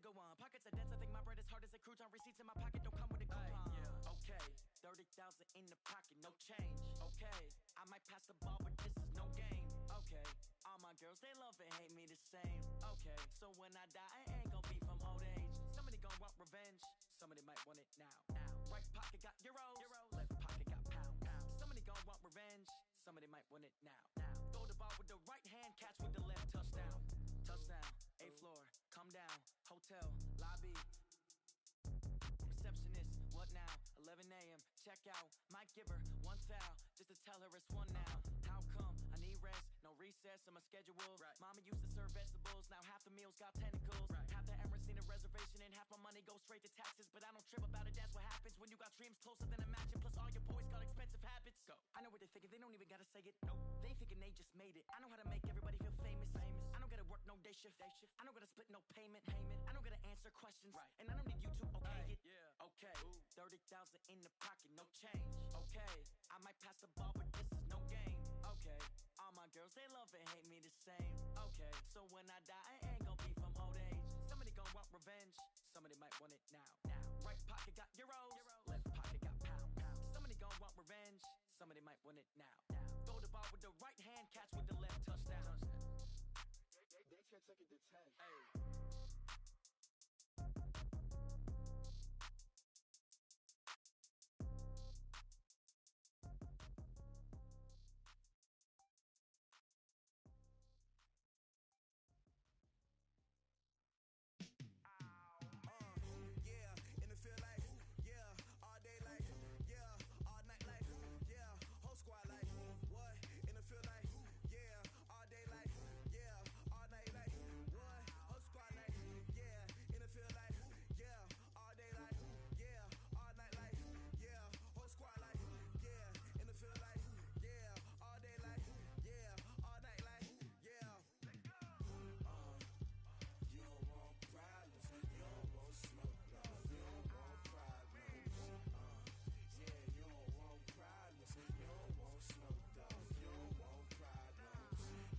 go on. Pockets are dense, I think my bread is hard as a crouton. Receipts in my pocket don't come with a coupon. Okay, 30,000 in the pocket, no change. Okay, I might pass the ball, but this is no game. Okay, all my girls, they love and hate me the same. Okay, so when I die, I ain't gonna be from old age. Somebody gon' want revenge, somebody might want it now. Right pocket got euros, left pocket got pounds. Somebody gon' want revenge, somebody might want it now. Throw the ball with the right hand, catch with the left, touchdown. Touchdown, 8th floor, come down, hotel, lobby. Receptionist, what now? 11 a.m., check out. Might give her one foul, just to tell her it's one now. How come? I need rest, no recess in my schedule. Mama used to serve vegetables, now half the meals got tentacles. Half the Emirates need a reservation and half my money goes straight to taxes. But I don't trip about it, that's what happens when you got dreams closer than a mansion. Plus all your boys got expensive habits. Go. I know what they're thinking, they don't even gotta say it. Nope. They thinking they just made it. I know how to make everybody feel famous. I don't gotta work no day shift. I don't gotta split no payment. I don't gotta answer questions. And I don't need you to okay it. Okay, 30,000 in the pocket, no change. Okay, I might pass the ball, but this is no game. Okay, all my girls, they love and hate me the same. Okay, so when I die, I ain't gonna be from old age. Somebody gon' want revenge, somebody might want it now. Right pocket got euros, left pocket got pounds. Somebody gon' want revenge, somebody might want it now. Throw the ball with the right hand, catch with the left, touchdown. They can't take it to 10. Hey. Feel like, yeah, all day like, yeah, all night like, yeah, whole squad like, what? In the field like, yeah, all day like, yeah, all night like, what? Whole squad like, yeah, in the field like, yeah, all day like, yeah, all night like, yeah, whole squad like, yeah, in the field like, yeah, all day like, yeah, all night like, yeah. You don't want problems, you don't want smoke, though. You don't want problems, yeah, you don't want problems, you don't want smoke, though. You don't want problems,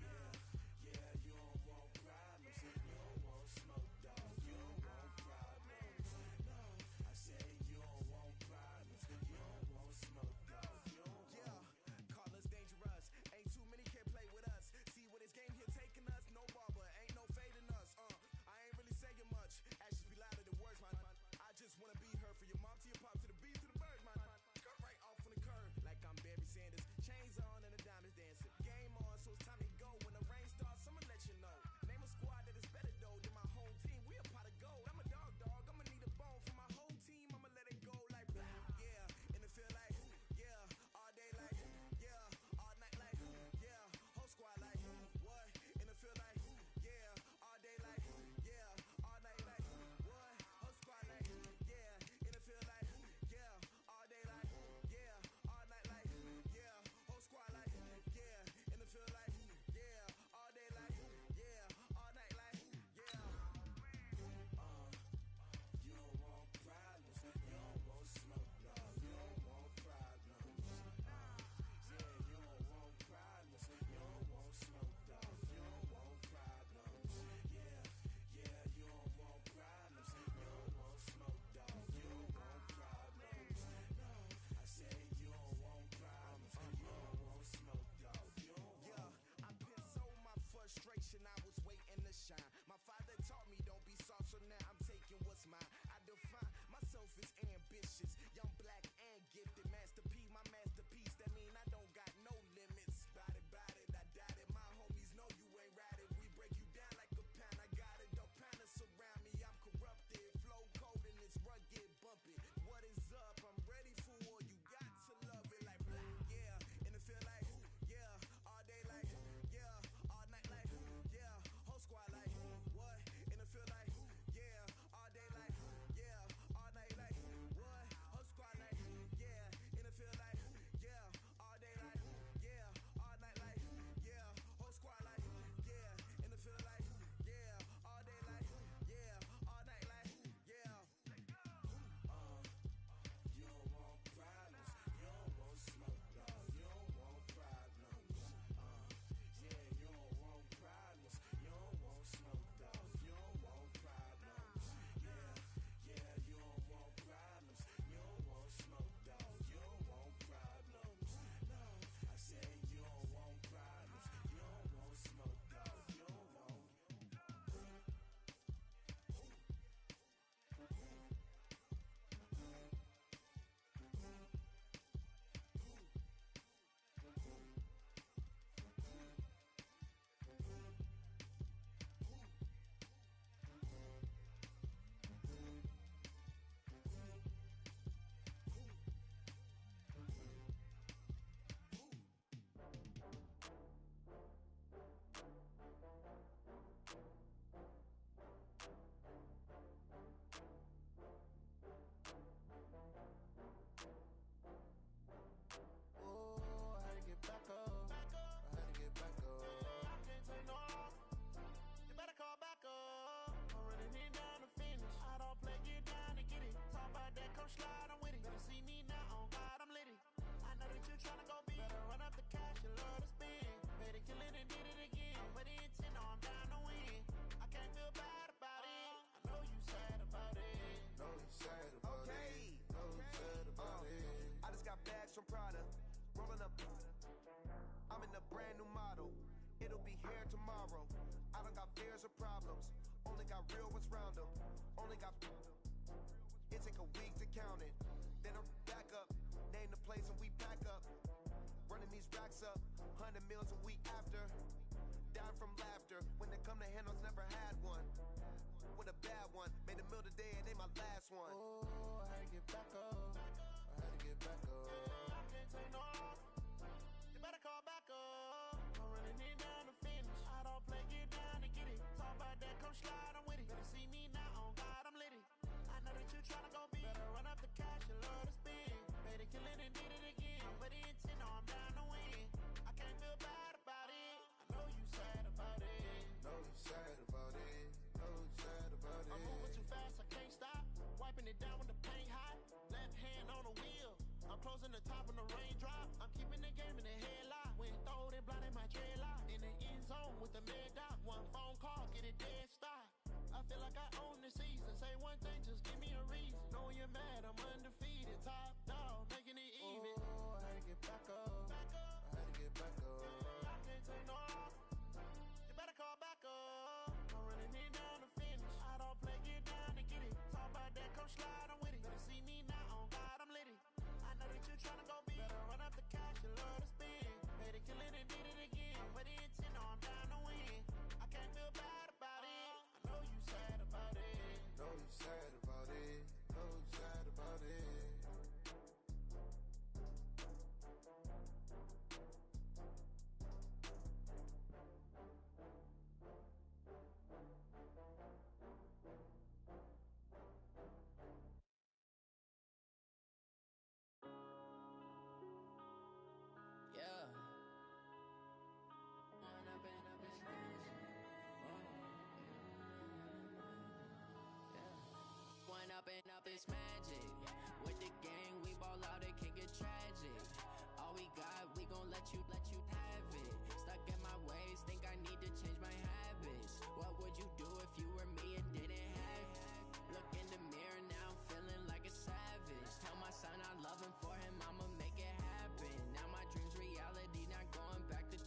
yeah, you don't want problems, you don't want smoke, though. You don't want problems, no, I say you don't want problems, you don't want smoke, though. You don't want. Call us dangerous, ain't too many can play with us. See what this game here taking us, no barber, ain't no fading us, I ain't really saying much, actions be louder than words, man. I just wanna be heard from your mom to your pop to the beat to the birds, man. Cut right off on the curve, like I'm Barry Sanders. Chains on and the diamonds dancing. Game on, so it's time to go. When the rain starts, I'ma let you know. Name a squad that is better though than my home team. We a pot of gold. I'm a dog, I'ma need a bone for my whole team. I'ma let it go like blah. Yeah, and it feel like, yeah, all day like, yeah, all night like, yeah, whole squad like, what? And it feel like, yeah, all day like, yeah, all night like, what? Whole squad like, yeah, and it feel like, yeah, all day like, yeah, all night like, yeah, whole squad like, yeah, and it feel like, yeah, all day like, yeah, all night like, yeah. You don't want problems, you don't want smoke, no, you don't want problems, yeah, you don't want problems, you don't want smoke, no, you don't want problems, yeah, you don't want problems, you don't want smoke, dog, you don't want problems, no, I say you don't want problems, you don't want smoke, dog, you don't want. Yeah, I've been so my frustration, I was waiting to shine. My father taught me don't be soft, so now I'm taking what's mine. I define myself as ambitious, young, black, and gifted. Master P, my masterpiece, that mean I don't got no limits. Bout it, I doubt it. My homies know you ain't ratted. We break you down like a pound. I got it, don't panic surround me. I'm corrupted, flow cold and it's rugged, bumpy. What is up? I'm ready for war. You got to love it like black, yeah. And it feel like, yeah, all day like, yeah, all night like, yeah, whole squad like, what? And it feel like, yeah, all day like, yeah, all night like, what? Whole squad Prada, rolling up. I'm in a brand new model. It'll be here tomorrow. I don't got fears or problems. Only got real ones round them. Only got. It take a week to count it. Then I'm back up. Name the place and we pack up. Running these racks up. 100 meals a week after. Dying from laughter. When they come to handles, never had one. With a bad one. Made a meal today and they my last one. Oh, I had to get back up. I had to get back up. I can't take no off. You better call back up. I'm running it down to finish. I don't play, get down to get it. Talk about that, come slide, I'm with it. Better see me now, on God, I'm lit it. I know that you tryna go big. Better run up the cash, you love to spend. Made it, kill it, and did it again. But the intent, no, I'm down to win. I can't feel bad about it. I know you sad about it. Know you sad about it. Know you sad about it. I'm moving too fast, I can't stop. Wiping it down when the paint hot. Left hand on the wheel. I'm closing the top when the raindrop. I'm keeping the game in the headlock. When throwed and blinded my dreadlock. In the end zone with the mid dot. One phone call, get it dead stop. I feel like I own the season. Say one thing, just give me a reason. Knowing you're mad, I'm undefeated. Top dog, making it even. Oh, I had to get back up. I had to get back up. I can't take no off. You better call back up. I'm running it down to finish. I don't play, get down to get it. Talk about that, come slide, I'm with it. Better see me now, on God, I'm lit it. I know that you tryna go big. Better run up the cash, you love to spend. Made it, kill it, and did it again. But the intent, no, I'm down to win. I can't feel bad about it. I know you sad about it. Know you sad about it. Know you sad about it. Yeah. One up and up is magic. With the gang, we ball out, it can get tragic. All we got, we gon' let you have it. Stuck in my ways, think I need to change my habits. What would you do if you were me and didn't have it? Look in the mirror now, I'm feeling like a savage. Tell my son I love him, for him I'ma make it happen. Now my dreams reality, not going back to.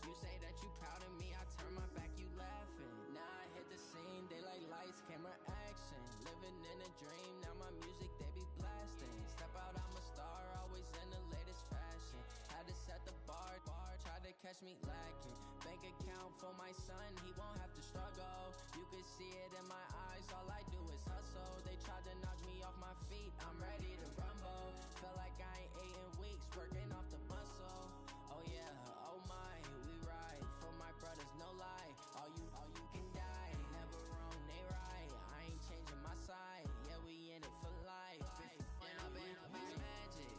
You say that you proud of me, I turn my back, you laughing. Now I hit the scene, daylight lights, camera action. Living in a dream, now my music they be blasting. Step out, I'm a star, always in the latest fashion. Had to set the bar, try to catch me lacking. Bank account for my son, he won't have to struggle. You can see it in my eyes, all I do is hustle. They tried to knock me off my feet, I'm ready to rumble. Felt like I ain't ate in weeks, working off the muscle. Oh yeah, oh my, we ride for my brothers, no lie. All you can die, never wrong, they right. I ain't changing my side, yeah, we in it for life. If it's down, it's magic.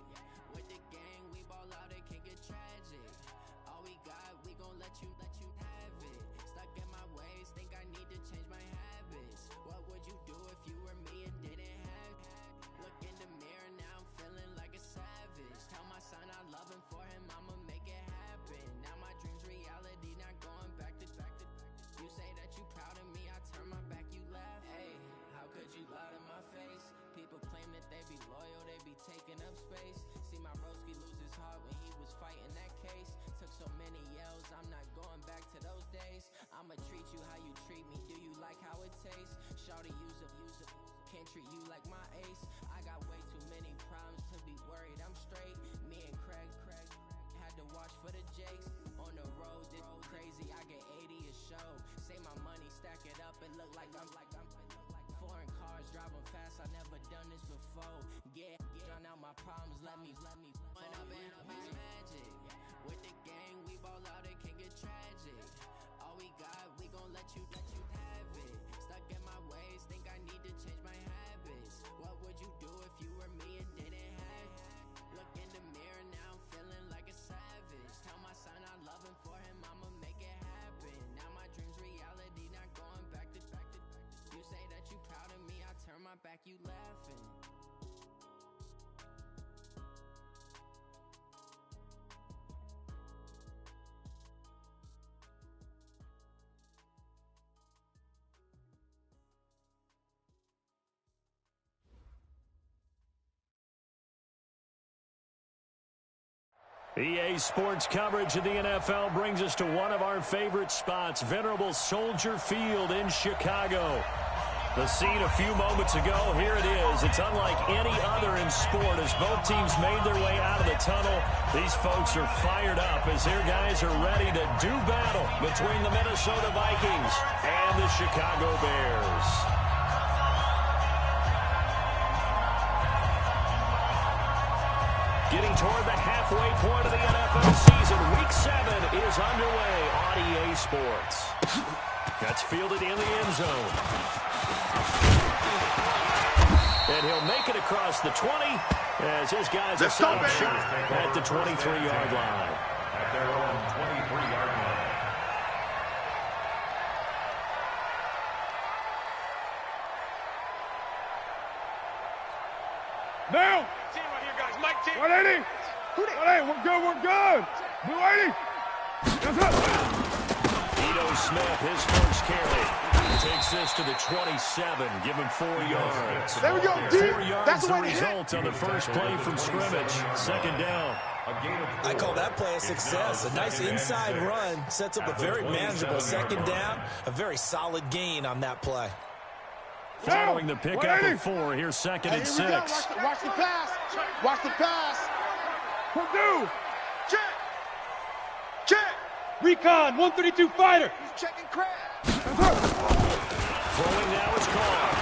With the gang, we ball out, it can get tragic. All we got, we gon' let you have it. Stuck in my ways, think I need to change my habits. What would you do if you were me and didn't have it? Look in the mirror now, I'm feeling like a savage. Tell my son I love him, for him I'ma make it happen. Now my dreams reality, not going back to. You say that you proud of me, I turn my back, you laugh. Hey, how could you lie to my face? People claim that they be loyal, they be taking up space. See my broski lose his heart when he was fighting that case. Took so many yells, I'm not going back to those days. I'ma treat you how you treat me, do you like how it tastes? Shawty, use it, can't treat you like my ace. I got way too many problems to be worried, I'm straight. Me and Craig had to watch for the Jakes. On the road, this crazy, I get 80 a show. Say my money, stack it up, it look like I'm foreign cars, driving fast, I never done this before. Yeah, drown out my problems, let me one up and up is magic. With the gang, we ball out, it can get tragic. All we got, we gon' let you have it. Stuck in my ways, think I need to change my habits. What would you do if you were me and didn't have it? Look in the mirror now, I'm feeling like a savage. Tell my son I love him, for him I'ma make it happen. Now my dreams reality, not going back to. You say that you proud of me, I turn my back, you laughing. EA Sports coverage of the NFL brings us to one of our favorite spots, venerable Soldier Field in Chicago. The scene a few moments ago, here it is. It's unlike any other in sport as both teams made their way out of the tunnel. These folks are fired up as their guys are ready to do battle between the Minnesota Vikings and the Chicago Bears. Getting toward the halfway point of the NFL season, Week 7 is underway on EA Sports. That's fielded in the end zone. And he'll make it across the 20 as his guys are set up shot at the 23-yard line. At their own 23-yard line. Now! 180! 180, we're good, we're good! 280! That's it! Ito Smith, his first carry. Takes this to the 27, give him 4 yards. There we go, dude! 4 yards That's the the result on the first play from scrimmage. Second down. I call that play a success. A nice inside run sets up a very manageable second down. A very solid gain on that play. Following the pickup of 4, here's second and 6. Watch the pass. Watch the pass. Purdue. Check. Check. Recon, 132 fighter. He's checking crab. Throwing now is caught.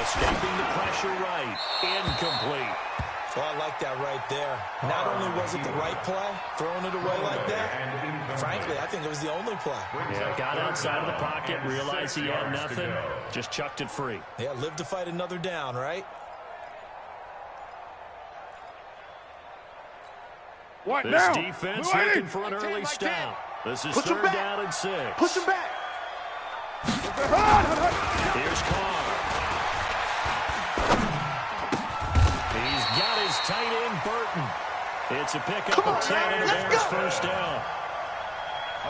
Escaping the pressure right. Incomplete. Well, I like that right there. Not only was it the right play, throwing it away like that, frankly, I think it was the only play. Yeah, got outside of the pocket, realized he had nothing, just chucked it free. Yeah, live to fight another down, right? What This now? defense looking for an early stop. This is third down and 6. Push him back. Here's Carr. He's got his tight end, Burton. It's a pickup of 10 and a Bears first down.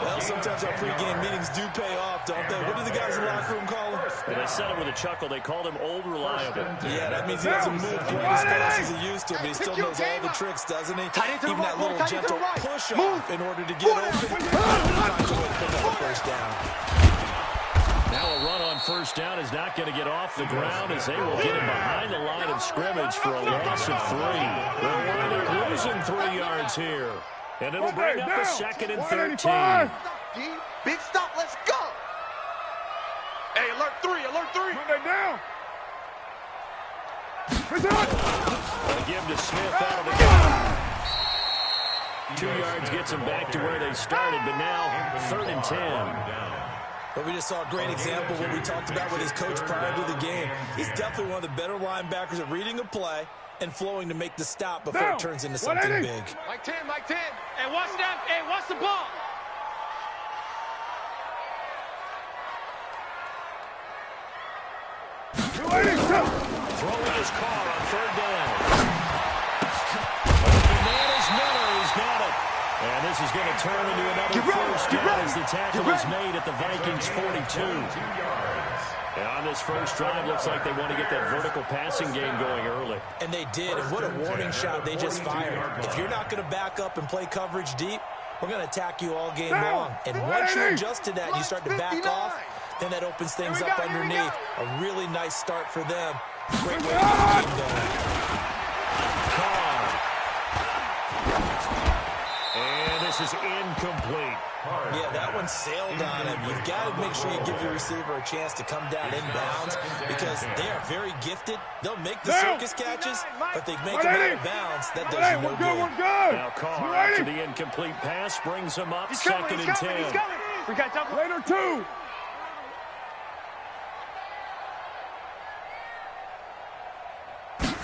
Well, sometimes our pregame meetings do pay off, don't they? What do the guys in the locker room call him? Well, they said it with a chuckle. They called him Old Reliable. Yeah, that means he doesn't move quite as fast as he used to, but he still knows all the tricks, doesn't he? Even that little gentle push-off in order to get open. Finds a way to pick up the first down. Now a run on first down is not going to get off the ground as they will get him behind the line of scrimmage for a loss of 3. They're winding up losing 3 yards here. And it'll bring up a second and 13. Big stop, let's go. Hey, alert 3, alert 3. Run that down. They give to Smith out of the gun. 2 yards gets him back to where they started, but now 3rd and 10. But we just saw a great example of what we talked about with his coach prior to the game. He's definitely one of the better linebackers at reading a play and flowing to make the stop before it turns into something big. Mike 10, Mike 10. Hey, watch that. Hey, watch the ball. Throwing his car on 3rd down. The man is Miller. He's got it. And this is going to turn into another first down as the tackle is made at the Vikings 42. And on this first drive, looks like they want to get that vertical passing game going early. And they did, and what a warning shot they just fired. If you're not going to back up and play coverage deep, we're going to attack you all game long. And once you adjust to that and you start to back off, then that opens things up underneath. A really nice start for them. Great way to get the game going. Carr. And this is incomplete. Yeah, that one sailed on him. You've got to make sure you give your receiver a chance to come down inbounds because they are very gifted. They'll make the circus catches, but they make them out of bounds. That does you no good. Now Carr, after the incomplete pass, brings him up 2nd and 10. We got double. Later 2.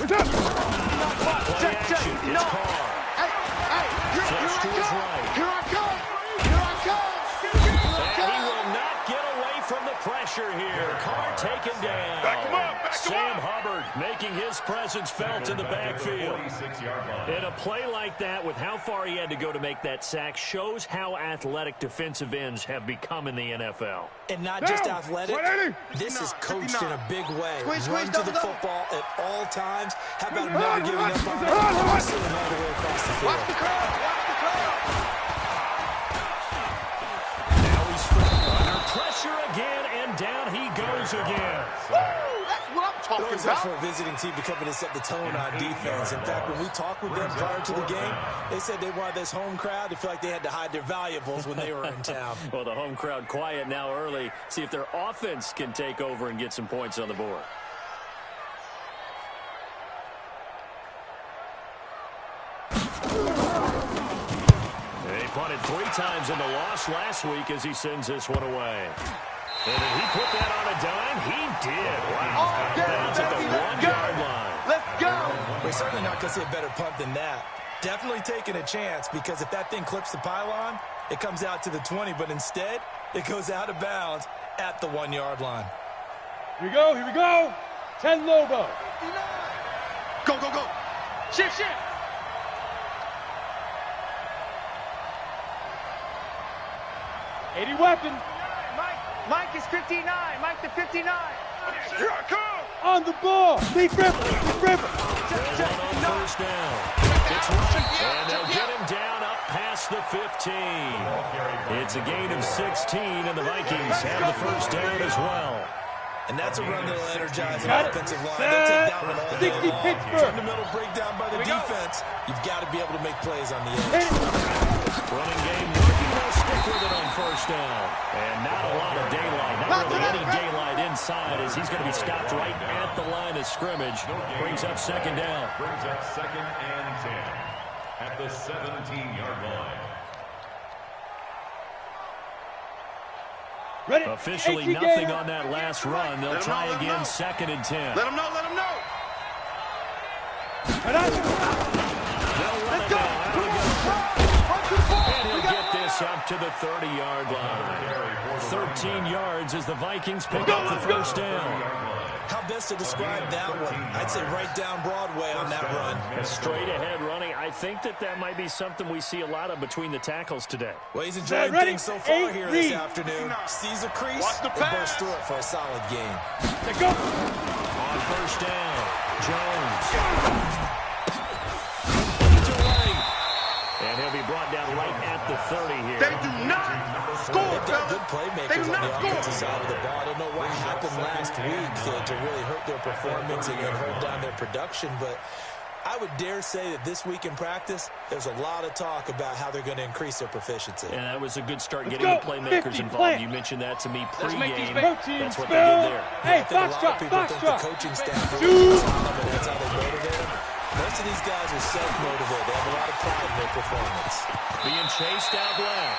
What's up? Play action. It's Carr. Flips to his right. Here I come. And he will not get away from the pressure here. Carr taken down. Back him up. Sam Hubbard making his presence felt in the backfield. And a play like that, with how far he had to go to make that sack, shows how athletic defensive ends have become in the NFL. And not just athletic, this is coached in a big way. Run to the football at all times. How about never giving up on it? Pursuing all the way across the field. Watch the crowd. Watch the crowd. Now he's under pressure again, and down he goes again. That's what I'm talking It's about. for a visiting team to come in and set the tone on defense. In fact, when we talked with them prior to the game, they said they wanted this home crowd to feel like they had to hide their valuables when they were in town. Well, the home crowd quiet now early. See if their offense can take over and get some points on the board. They punted 3 times in the loss last week as he sends this one away. And did he put that on a dime? He did. Wow. That's at the 1-yard line. Let's go. We're certainly not going to see a better punt than that. Definitely taking a chance, because if that thing clips the pylon, it comes out to the 20, but instead, it goes out of bounds at the 1-yard line. Here we go. Here we go. 10 Lobo. Go, go, go. Shift, shift. Weapon. Mike is 59. Mike the 59. Here I come. On the ball. Lead River. Lead River. First down. And they'll get him down up past the 15. It's a gain of 16, and the Vikings have the first down as well. And that's a run that'll energize an offensive line. They'll take that one all day long. Fundamental breakdown by the defense. You've got to be able to make plays on the edge. Running game working. They'll stick with it on first down. And not a lot of daylight. Not really any daylight inside, as he's going to be stopped right at the line of scrimmage. Brings up second down. Brings up 2nd and 10 at the 17-yard line. Ready. Officially nothing on that last run. They'll try again, 2nd and 10. Let him know. Let him know. Let's go. And he'll get this up to the 30-yard line. 13 yards as the Vikings pick up the first down. How best to describe that one? I'd say right down Broadway on that run. Straight ahead running. I think that might be something we see a lot of between the tackles today. Well, he's enjoying things so far here this afternoon. Sees a crease and bursts through it for a solid gain. Let's go. On first down, Jones. And he'll be brought down right at the 30 here. They do not score. They've got good playmakers on the offensive side of the ball. I don't know what happened last week to really hurt their performance and hold down their production, but I would dare say that this week in practice, there's a lot of talk about how they're going to increase their proficiency. And that was a good start getting the playmakers involved. You mentioned that to me pre-game. That's what they did there. Hey, I think a lot of people think the coaching staff really is on them, and that's how they motivate them. Most of these guys are self-motivated. They have a lot of pride in their performance. Being chased out left.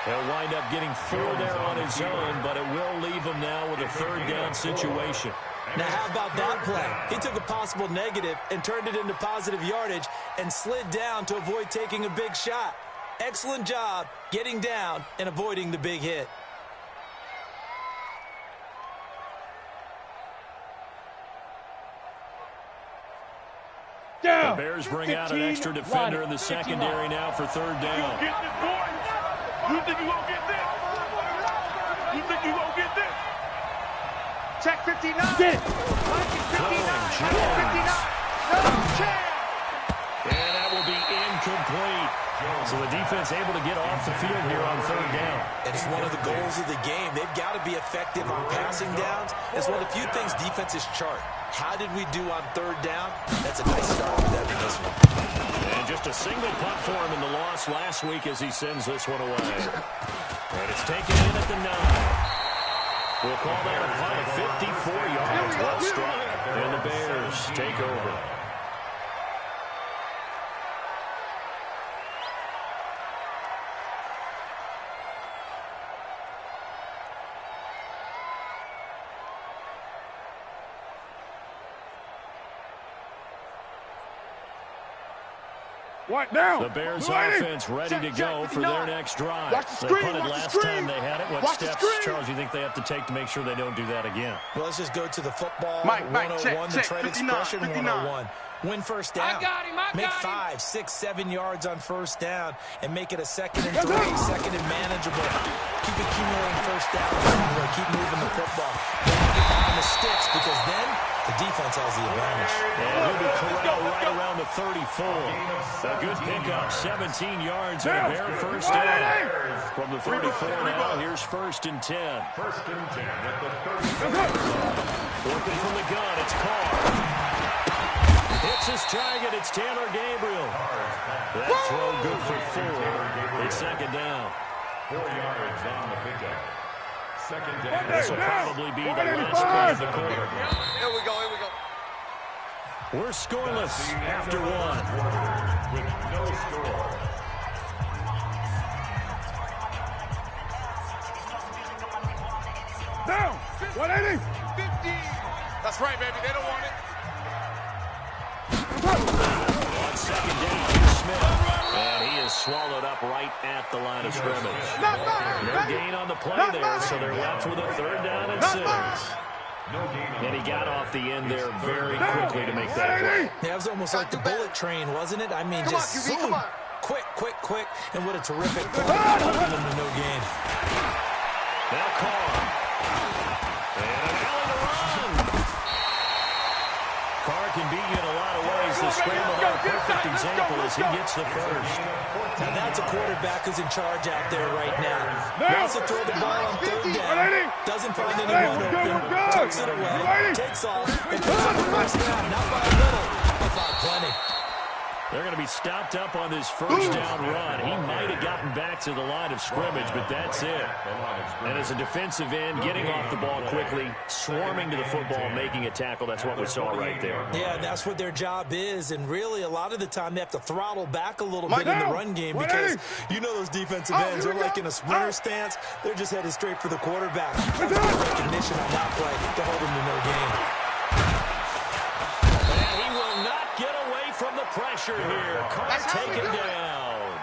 He'll wind up getting 4 there on his own, but it will leave him now with a 3rd down situation. Now, how about that play? He took a possible negative and turned it into positive yardage and slid down to avoid taking a big shot. Excellent job getting down and avoiding the big hit. The Bears bring out an extra defender in the secondary now for 3rd down. You think you gonna get this? You think you gonna get this? Check 59. Get it. Mike is 59. Mike is 59. No chance. And that will be incomplete. So the defense able to get off the field here on 3rd down. And it's one of the goals of the game. They've got to be effective on passing downs. It's one of the few things defenses chart. How did we do on 3rd down? That's a nice start for them in this one. And just a single punt for him in the loss last week as he sends this one away. And it's taken in at the 9. We'll call that a punt of 54 yards. Well struck. And the Bears take over. What now? The Bears offense ready to go for their next drive. They punted last time they had it, What steps, Charles, you think they have to take to make sure they don't do that again? Well, let's just go to the football Mike, 101, the check, trade 59, expression 59. 101. Win first down. I got him. Make 5, 6, 7 yards on first down and make it a 2nd and 3, second and manageable. Keep accumulating first down. Keep moving the football. Don't get behind the sticks because then the defense has the advantage. And he'll be corralled right around the 34. A good pickup, 17 yards and a bare first down. From the 34 now, here's 1st and 10. 1st and 10 at the 30. Working from the gun, it's Carr. Hits his target, it's Taylor Gabriel. That throw good for 4. It's 2nd down. 4 yards on the pickup. 2nd down. This will probably be the last play of the quarter. Here we go. We're scoreless after 1. With no score. Down. 180. 50. That's right, baby. They don't want it. On 2nd down, here's Smith. And he is swallowed up right at the line of scrimmage. No gain on the play there, so they're left with a 3rd down and 6. And he got off the end there very quickly to make that play. Yeah, it was almost like the bullet train, wasn't it? I mean, just zoom. Quick. And what a terrific play. Holding them to no gain. Now Carr. And an alley to run. Carr can beat you in a lot of ways. The scramble now a perfect example as he gets the first. Now that's a quarterback who's in charge out there right now. Wants to throw the ball on 3rd down. Doesn't find anyone open. Tucks it away. Takes off. And puts up the first down. Not by a little, but by plenty. They're going to be stopped up on this first down run. He might have gotten back to the line of scrimmage, but that's it. And as a defensive end, getting off the ball quickly, swarming to the football, making a tackle, that's what we saw right there. Yeah, and that's what their job is. And really, a lot of the time, they have to throttle back a little bit in the run game because you know those defensive ends are like in a sprinter stance. They're just headed straight for the quarterback. That's good recognition on that play to hold them to no gain. From the pressure here. Carr taken down.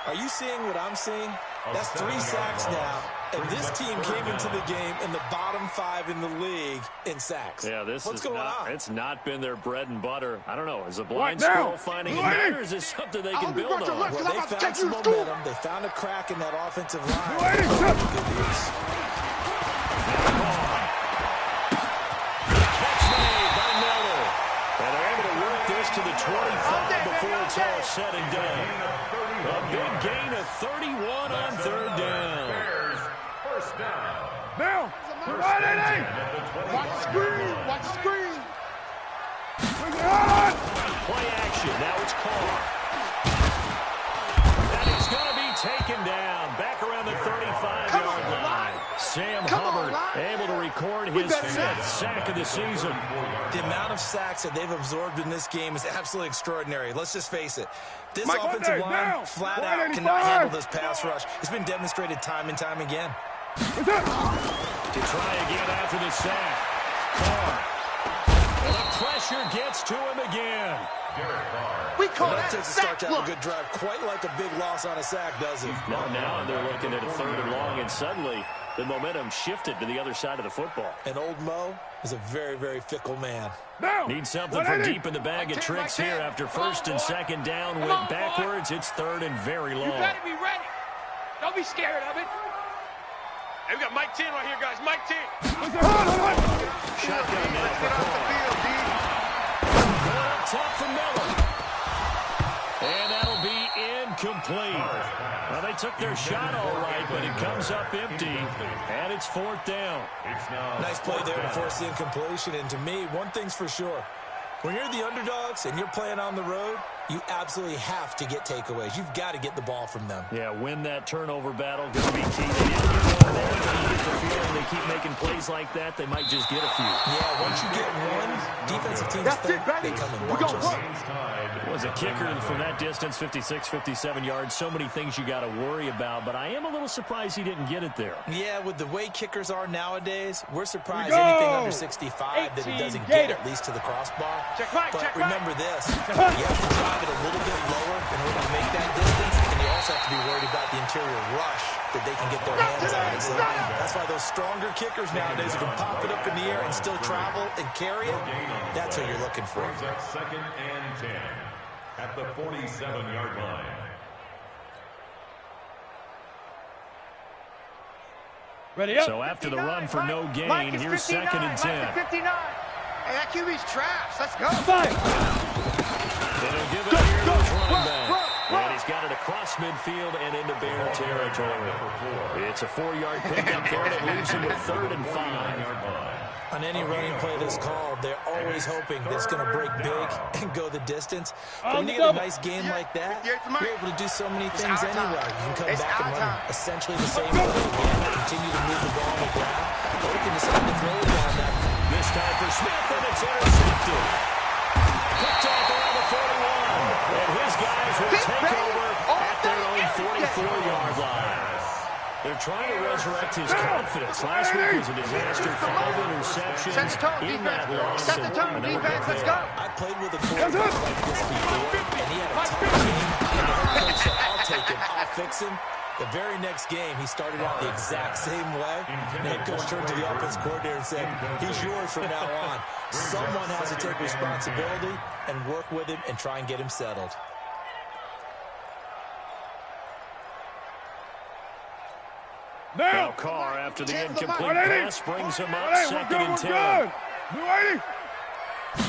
Are you seeing what I'm seeing? That's 3 sacks now. And this team came into the game in the bottom 5 in the league in sacks. Yeah, What's going on? It's not been their bread and butter. I don't know. Is a blind squirrel finding a man, or is this something they can build on? Well, they found some momentum. They found a crack in that offensive line. Good news. To the 25 before it's all said and done. A big gain of 31 on 3rd down. First down. Now, watch the screen. Play action. Now it's Carr. And he's going to be taken down. Back around the 35-yard line. Sam Hubbard able to record his 5th sack of the season. The amount of sacks that they've absorbed in this game is absolutely extraordinary. Let's just face it. This offensive line, flat out, cannot handle this pass rush. It's been demonstrated time and time again. To try again after the sack. Carr. And the pressure gets to him again. We call that that takes a start sack to have a good drive. Quite like a big loss on a sack, does it? Now they're looking at a 3rd and long, and suddenly the momentum shifted to the other side of the football. And old Mo is a very, very fickle man. Need something from deep in the bag of tricks here after 1st and 2nd down. Went backwards. It's 3rd and very long. You better be ready. Don't be scared of it. Hey, we got Mike 10 right here, guys. Mike 10. Shotgun now for Carr. Going up top for Miller. And that'll be incomplete. Well, they took their shot all right, but it comes up empty, and it's 4th down. Nice play there to force the incompletion. And to me, one thing's for sure. When you're the underdogs and you're playing on the road, you absolutely have to get takeaways. You've got to get the ball from them. Yeah, win that turnover battle. Going to be key. They didn't get one there, but you get the feeling they keep making plays like that, they might just get a few. Yeah, once you get one, defensive teams think they come in bunches. Was a kicker from that distance, 56, 57 yards. So many things you got to worry about, but I am a little surprised he didn't get it there. Yeah, with the way kickers are nowadays, we're surprised anything under 65 that he doesn't get at least to the crossbar. But remember this, you have to drive it a little bit lower in order to make that distance, and you also have to be worried about the interior rush that they can get their hands on. So That's why those stronger kickers nowadays who can pop it up in the air and still travel and carry it, that's what you're looking for. Second and 10 at the 47-yard line. Ready up. So after the run for no gain, here's 2nd and 10. 59. Hey, that QB's trash. Let's go. And he'll give it here to his running back. And he's got it across midfield and into Bear territory. It's a 4-yard pickup there, and it leaves him with 3rd and 5. On any running play that's called, they're always hoping that it's going to break big and go the distance. But when you get a nice game like that, you're able to do so many things anyway. You can come back and run essentially the same play again, continue to move the ball on the ground, or you can decide to throw it down that. This time for Smith, and it's intercepted. Picked off around the 41, and his guys will take over at their own 44-yard line. They're trying to resurrect his confidence. Last week was a disaster. 5 interceptions in that loss. Set the tone, defense, let's go. I played with a quarterback like this before, and he had a tough game. And the head coach said, I'll take him, I'll fix him. The very next game, he started out the exact same way. And the head coach turned to the offense coordinator and said, he's yours from now on. Someone has to take responsibility and work with him and try and get him settled. Now Carr, after the incomplete pass, brings him up 2nd and 10. To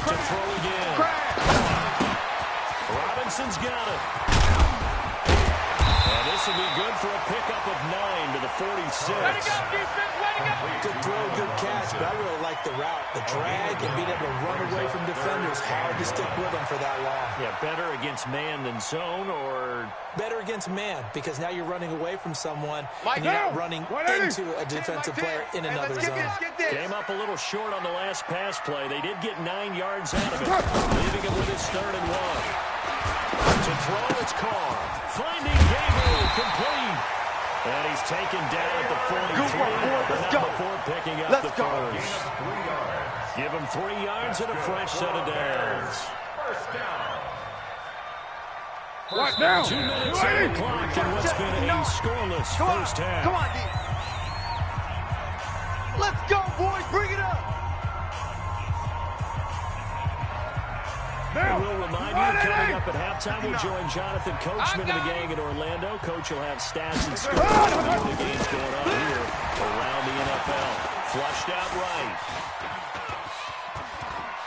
throw again. Robinson's got it. And this will be good for a pickup of 9 to the 46. Good throw, good catch, but I really like the route. The drag and being able to run away from defenders. Hard to stick with them for that long. Yeah, better against man than zone, or better against man, because now you're running away from someone and you're not running into a defensive player in another zone. Came up a little short on the last pass play. They did get 9 yards out of it, leaving him with his 3rd and 1. To throw, it's Carr. Finding Gabriel, complete. And he's taken down at the 43, but not before picking up the first. Give him 3 yards and a fresh set of downs. First down. What now? 2 minutes on the clock in what's been a scoreless first half. Come on, D. Let's go, boys. Bring it up. And we'll remind you, coming up at halftime, we'll join Jonathan Coachman and the gang in Orlando. Coach will have stats and scores on the games going on here around the NFL. Flushed out right.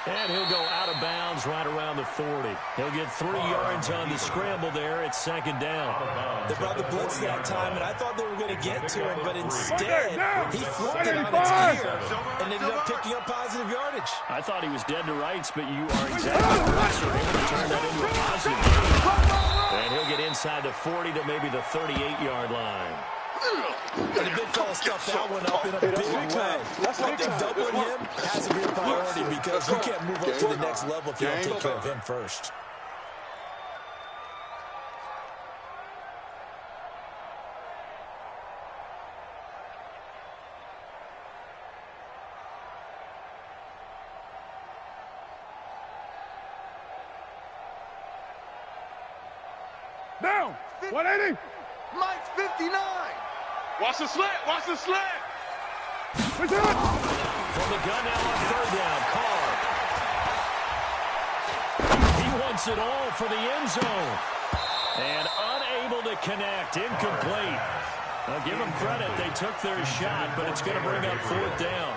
And he'll go out of bounds right around the 40. He'll get 3 yards on the scramble there. It's 2nd down. They brought the blitz that time, and I thought they were going to get to him, but instead, he flipped it on its ear and ended up picking up positive yardage. I thought he was dead to rights, but you are exactly correct, sir. Able to turn that into a positive game. And he'll get inside the 40 to maybe the 38-yard line. And the big fella stuffed that one up in a big way. I think doubling him has to be a priority because you can't move up to the next level if you don't take care of him first. Down. 180. Mike's 59. Watch the slant. Watch the slant. From the gun now on 3rd down. Carr. He wants it all for the end zone. And unable to connect. Incomplete. I'll give them credit. They took their shot, but it's going to bring up 4th down.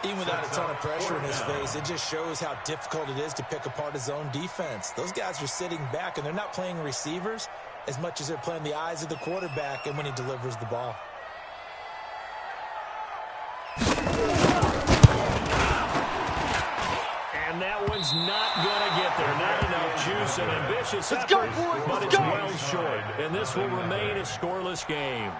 Even without a ton of pressure in his face, it just shows how difficult it is to pick apart his own defense. Those guys are sitting back, and they're not playing receivers as much as they're playing the eyes of the quarterback and when he delivers the ball. And that one's not going to get there. Not enough juice and ambitious effort, go, boys. but it's well short. And this will remain a scoreless game.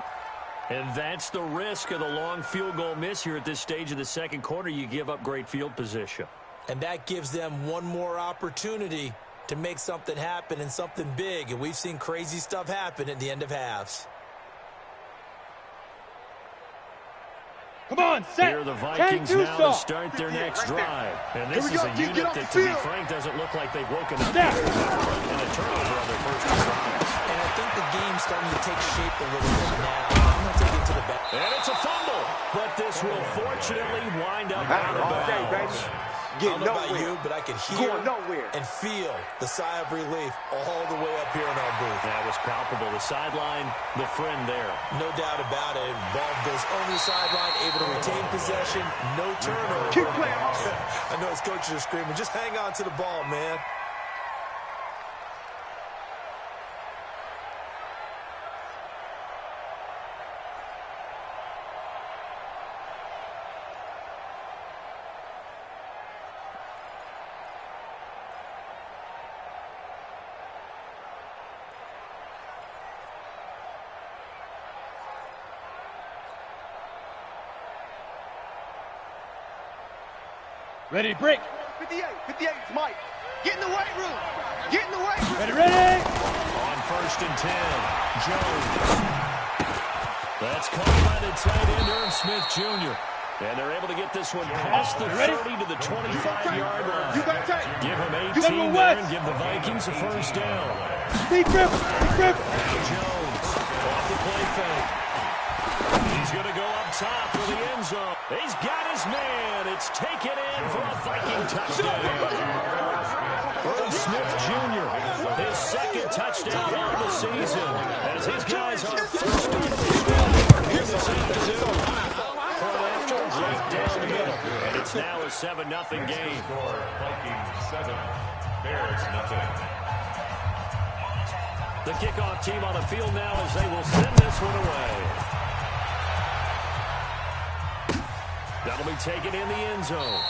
And that's the risk of the long field goal miss here at this stage of the 2nd quarter. You give up great field position. And that gives them one more opportunity to make something happen and something big. And we've seen crazy stuff happen at the end of halves. Come on, set. Here are the Vikings now to start their next drive. And this is a unit that, to be frank, doesn't look like they've woken up here. And a turnover on their first 2 drives. And I think the game's starting to take shape a little bit now. I'm going to take it to the back. This will fortunately wind up out of bounds. I don't know about you, but I could hear and feel the sigh of relief all the way up here in our booth. That was palpable. The sideline, the friend there. No doubt about it. Ball goes over the sideline, able to retain possession, no turnover. Keep playing. I know his coaches are screaming, just hang on to the ball, man. Ready to break. 58, it's Mike. Get in the weight room. Get in the weight room. Ready. On 1st and 10, Jones. That's caught by the tight end, Irv Smith Jr. And they're able to get this one past the 30 to the 25-yard line. Give him 18 there and give the Vikings a first down. Big grip. Jones off the play fake. He's going to go up top for the end zone. He's got his man. It's taken in for a Viking touchdown. Irv Smith Jr., his second touchdown on the season, as his guys are first on the field here this afternoon. Point after, right down the middle. And it's now a 7-0 game. Vikings 7, Bears 0. The kickoff team on the field now as they will send this one away. That'll be taken in the end zone.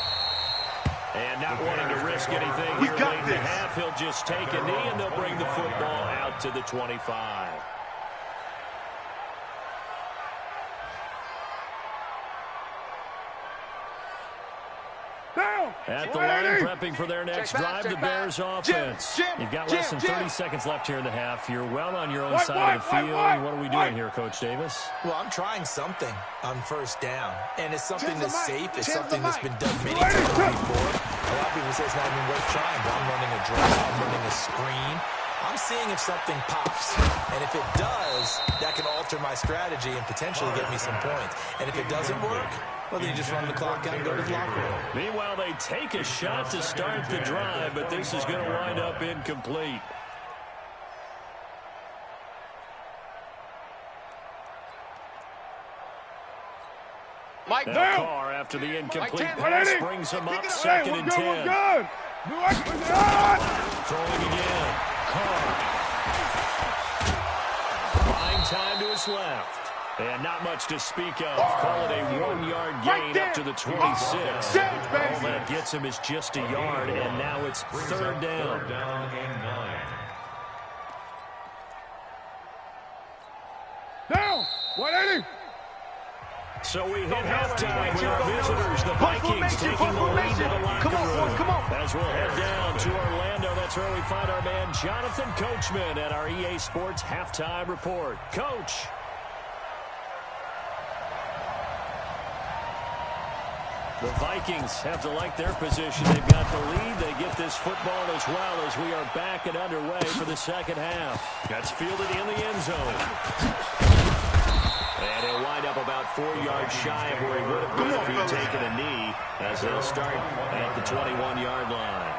And not wanting to risk anything here late in the half, he'll just take a knee and they'll bring the football out to the 25. At the line, prepping for their next drive, the Bears offense. You've got less than 30 seconds left here in the half. You're well on your own side of the field. What are we doing here, Coach Davis? Well, I'm trying something on first down, and it's something that's safe. It's something that's been done many times before. A lot of people say it's not even worth trying, but I'm running a draw, I'm running a screen. I'm seeing if something pops, and if it does, that can alter my strategy and potentially get me some points. And if it doesn't work, well, then you just run the clock out and go to the locker room. Meanwhile, they take a shot to start the drive, but this is going to wind up incomplete. Mike Now Carr, after the incomplete pass, brings him up 2nd and 10. Throwing again. Carr. Buying time to his left. And not much to speak of. Call it a 1-yard gain up to the 26. All that gets him is just a yard, and now it's 3rd down. 3rd down and 9. Down. 180. So we hit halftime with our visitors, the Vikings, taking the lead to the locker room. As we'll head down to Orlando, that's where we find our man Jonathan Coachman at our EA Sports Halftime Report. Coach. The Vikings have to like their position. They've got the lead. They get this football as well as we are back and underway for the second half. That's fielded in the end zone. And he'll wind up about 4 yards shy of where he would have been if he'd taken a knee, as they'll start at the 21-yard line.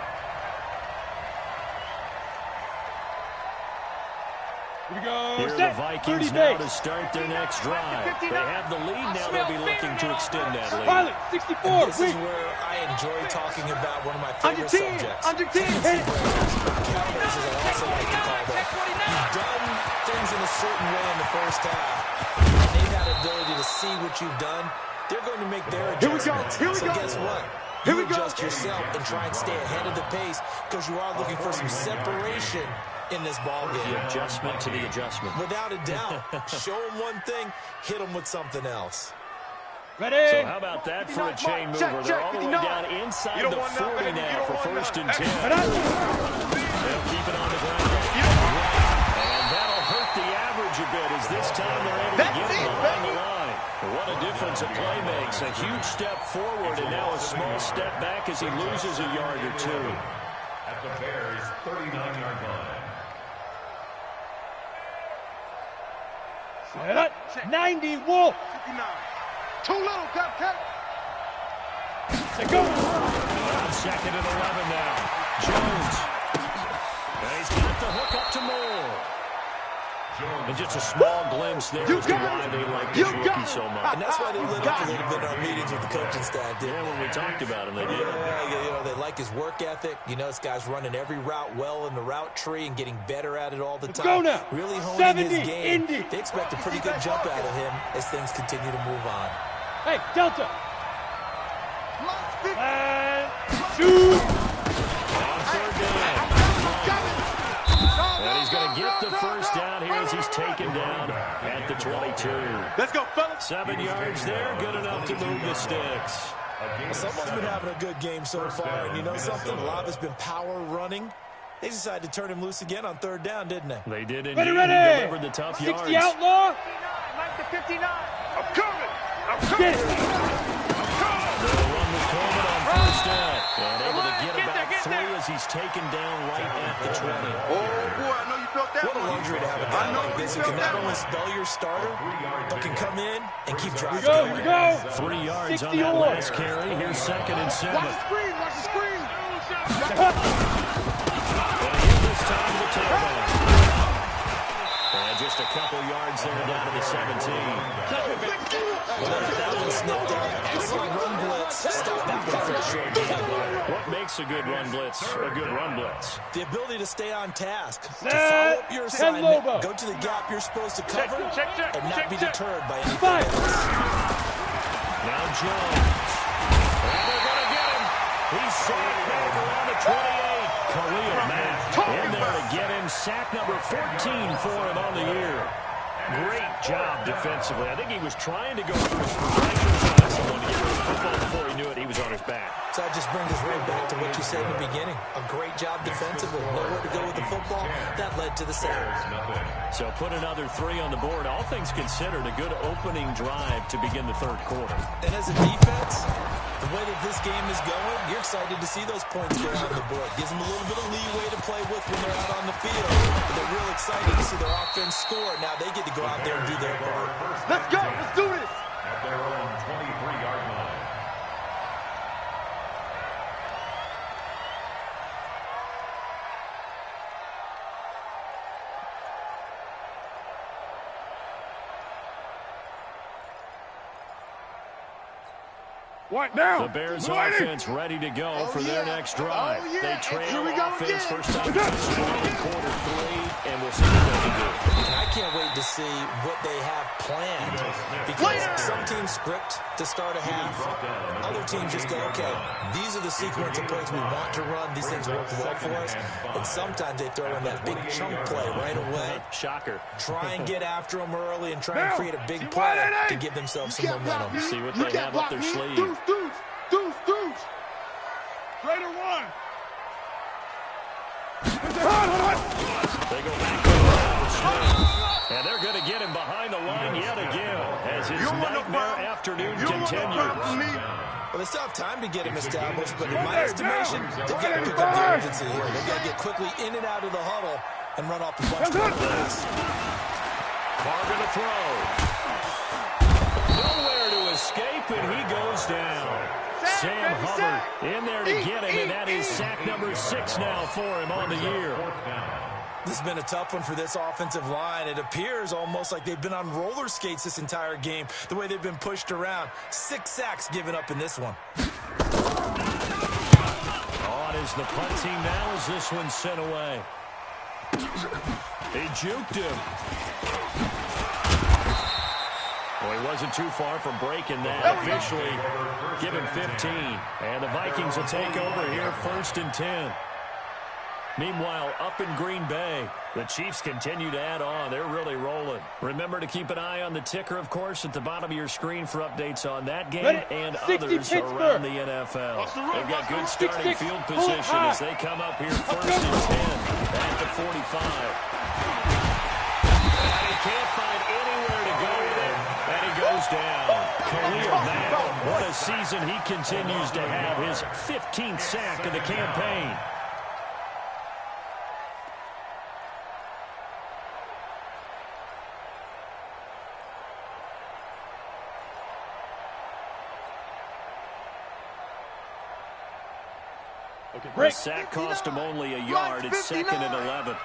Here are the Vikings now to start their next drive. They have the lead now. They'll be looking to extend that lead. 64. This is where I enjoy talking about one of my favorite subjects. Under 10. Counters, as I also like to call them. You've done things in a certain way in the first half, and they've had ability to see what you've done. They're going to make their adjustments. Here we go. So guess what? You adjust yourself and try and stay ahead of the pace because you are looking for some separation in this ball game. The adjustment to the adjustment. Without a doubt. Show them one thing, hit them with something else. Ready? So how about that for a chain mover? They're all the way down inside the 40 now for 1st and 10. They'll keep it on the ground. And that'll hurt the average a bit as this time they're able to get him along the line. What a difference a play makes. A huge step forward and now a small step back as he loses a yard or two. At the Bears' 39-yard line. 90, Wolf. Too little, Cupcake. They go. On second and 11 now. Jones. And he's got the hook up to Moore. And just a small glimpse there as to why they like this rookie so much. And that's why they lit up a little bit in our meetings with the coaching staff, didn't when we talked about him, they did. Yeah, they like his work ethic. You know, this guy's running every route well in the route tree and getting better at it all the time. Really honing his game. They expect a pretty good jump out of him as things continue to move on. Hey, Delta. Shoot. On third down. And he's going to get the first down here as he's taken down at the 22. Let's go, fellas. 7 yards there, good enough to move the sticks. Well, someone's been having a good game so far, and you know something? A lot of it's been power running. They decided to turn him loose again on third down, didn't they? They did indeed. Ready. He delivered the tough 60 yards. Outlaw. 59. I'm coming. I'm Get coming. it. They'll run with Coleman on first down. And able to get about 3 as he's taken down right at the 20. Oh, boy, I know you felt that. What a luxury to have a guy like this who can not only spell your starter, but can come in and keep drives going. Here we go. 3 yards on that last carry. Here's second and 7. Watch the screen. Watch the screen. And here this time the tailback. And just a couple yards there down to the 17. That one snipped out. Excellent run blitz. Stop that one for a short game. What makes a good run blitz a good run blitz? The ability to stay on task, to follow up your assignment, go to the gap you're supposed to cover, and not be deterred by anything else. Now Jones. And they're going to get him. He's sacked back around the 28. Khalil Mack in there to get him. Sack number 14 for him on the year. Great job defensively. I think he was trying to go for his protection on someone to get rid of the football before he knew it. He was on his back. So that just brings us right back to what you said in the beginning. A great job defensively. Nowhere to go with the football. That led to the sack. So put another 3 on the board. All things considered, a good opening drive to begin the third quarter. And as a defense, the way that this game is going, you're excited to see those points go on the board. Gives them a little bit of leeway to play with when they're out on the field. But they're real excited to see their offense score. Now they get to go out there and do their part. Let's go. Let's do this. At their own 23-yard line. What now? The Bears offense ready to go for their next drive. They trail offense first time in quarter 3, and we'll see what they can do. And I can't wait to see what they have planned, because some teams script to start a half. Other teams just go, okay, these are the sequence of plays we want to run. These things work well for us. And sometimes they throw in that big chunk play right away. Shocker. Try and get after them early and try and create a big play to give themselves some momentum. See what they have up their sleeve. Deuce. Greater one. They go back to the swing. And they're going to get him behind the line yet again as his nightmare afternoon continues. Well, they still have time to get him established, but in my estimation, they've got to pick up the urgency here. They've got to get quickly in and out of the huddle and run off the bunch of plays. Carr going to throw. Nowhere to escape, and he goes down. Sam Hubbard in there to get him, and that is sack number 6 now for him on the year. This has been a tough one for this offensive line. It appears almost like they've been on roller skates this entire game, the way they've been pushed around. 6 sacks given up in this one. On is the punt team now as this one's sent away. He juked him. Well, he wasn't too far from breaking that. Officially, give him 15. And the Vikings will take over here, 1st and 10. Meanwhile, up in Green Bay, the Chiefs continue to add on. They're really rolling. Remember to keep an eye on the ticker, of course, at the bottom of your screen for updates on that game and others around the NFL. They've got good starting field position as they come up here 1st and 10 at the 45. And he can't find anywhere to go with it, and he goes down. Khalil Mack, what a season he continues to have, his 15th sack of the campaign. The sack cost him only a yard. It's 2nd and 11.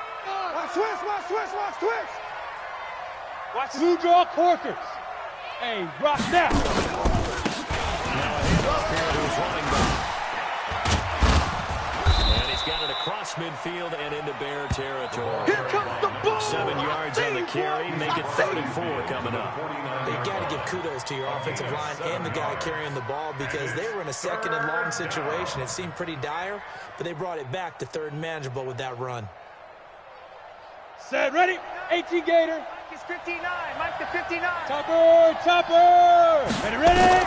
Watch twist, watch twist, watch twist. Watch blue draw Corkers. Hey, rock that. Now a handoff here to his running back. And he's got it across midfield and into Bear territory. Here comes the ball. 7 yards on the carry. Make it 3rd and 4 coming up. You got to give kudos to your offensive line and the guy carrying the ball because they were in a 2nd and long situation. It seemed pretty dire, but they brought it back to 3rd and manageable with that run. Set, ready, 18 Gator. Mike is 59, Mike to 59. Topper. Ready.